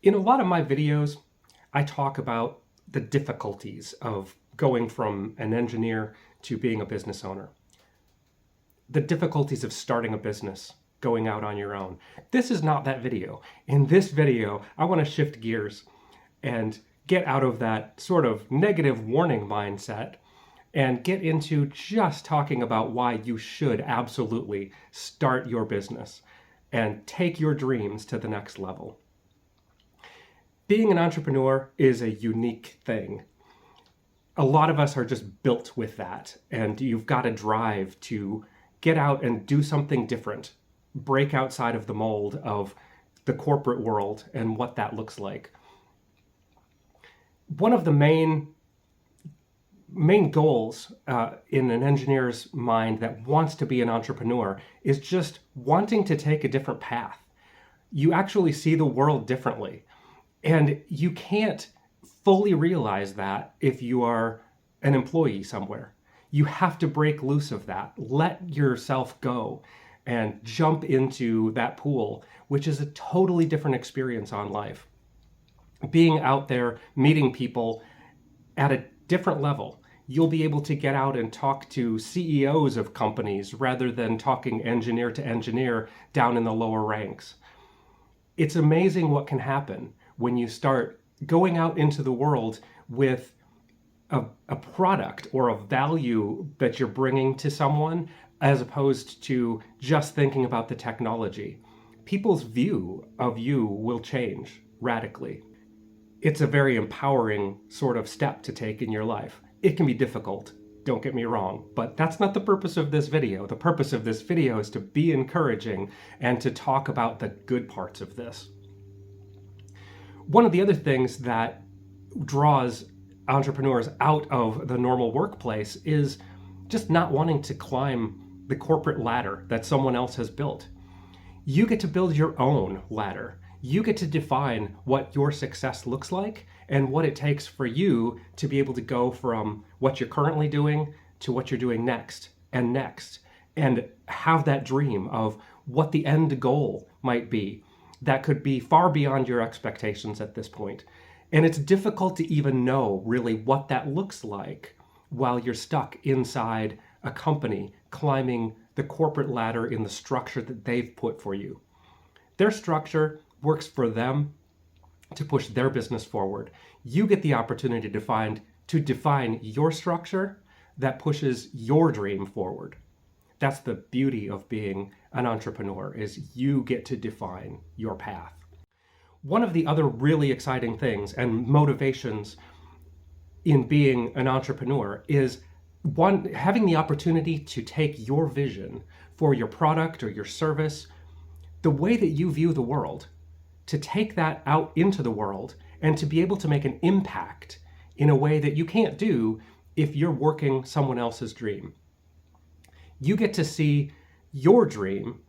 In a lot of my videos, I talk about the difficulties of going from an engineer to being a business owner. The difficulties of starting a business, going out on your own. This is not that video. In this video, I want to shift gears and get out of that sort of negative warning mindset and get into just talking about why you should absolutely start your business and take your dreams to the next level. Being an entrepreneur is a unique thing. A lot of us are just built with that, and you've got a drive to get out and do something different, break outside of the mold of the corporate world and what that looks like. One of the main goals in an engineer's mind that wants to be an entrepreneur is just wanting to take a different path. You actually see the world differently. And you can't fully realize that if you are an employee somewhere. You have to break loose of that, let yourself go and jump into that pool, which is a totally different experience on life. Being out there, meeting people at a different level. You'll be able to get out and talk to CEOs of companies rather than talking engineer to engineer down in the lower ranks. It's amazing what can happen when you start going out into the world with a product or a value that you're bringing to someone, as opposed to just thinking about the technology. People's view of you will change radically. It's a very empowering sort of step to take in your life. It can be difficult, don't get me wrong, but that's not the purpose of this video. The purpose of this video is to be encouraging and to talk about the good parts of this. One of the other things that draws entrepreneurs out of the normal workplace is just not wanting to climb the corporate ladder that someone else has built. You get to build your own ladder. You get to define what your success looks like and what it takes for you to be able to go from what you're currently doing to what you're doing next, and have that dream of what the end goal might be. That could be far beyond your expectations at this point. And it's difficult to even know really what that looks like while you're stuck inside a company climbing the corporate ladder in the structure that they've put for you. Their structure works for them to push their business forward. You get the opportunity to define your structure that pushes your dream forward. That's the beauty of being an entrepreneur, is you get to define your path. One of the other really exciting things and motivations in being an entrepreneur is having the opportunity to take your vision for your product or your service, the way that you view the world, to take that out into the world and to be able to make an impact in a way that you can't do if you're working someone else's dream. You get to see your dream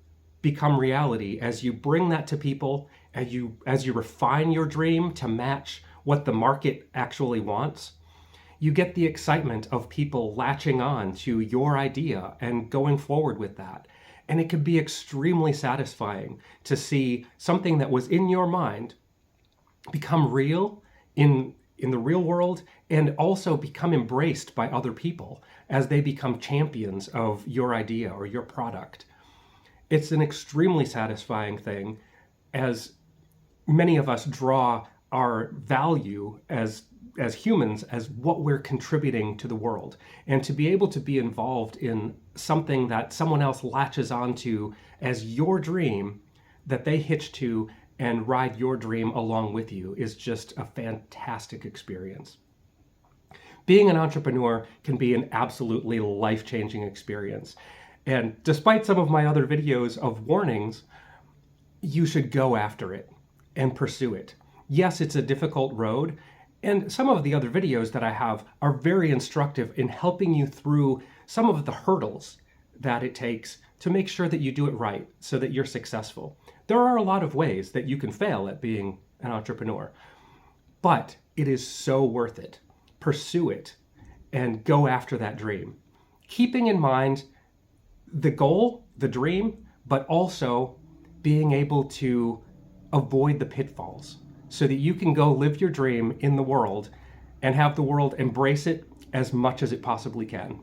become reality as you bring that to people, as you refine your dream to match what the market actually wants. You get the excitement of people latching on to your idea and going forward with that. And it can be extremely satisfying to see something that was in your mind become real in the real world, and also become embraced by other people as they become champions of your idea or your product. It's an extremely satisfying thing, as many of us draw our value as humans as what we're contributing to the world. And to be able to be involved in something that someone else latches onto as your dream, that they hitch to and ride your dream along with you, is just a fantastic experience. Being an entrepreneur can be an absolutely life-changing experience. And despite some of my other videos of warnings, you should go after it and pursue it. Yes, it's a difficult road, and some of the other videos that I have are very instructive in helping you through some of the hurdles that it takes to make sure that you do it right so that you're successful. There are a lot of ways that you can fail at being an entrepreneur, but it is so worth it. Pursue it and go after that dream. Keeping in mind the goal, the dream, but also being able to avoid the pitfalls. so that you can go live your dream in the world and have the world embrace it as much as it possibly can.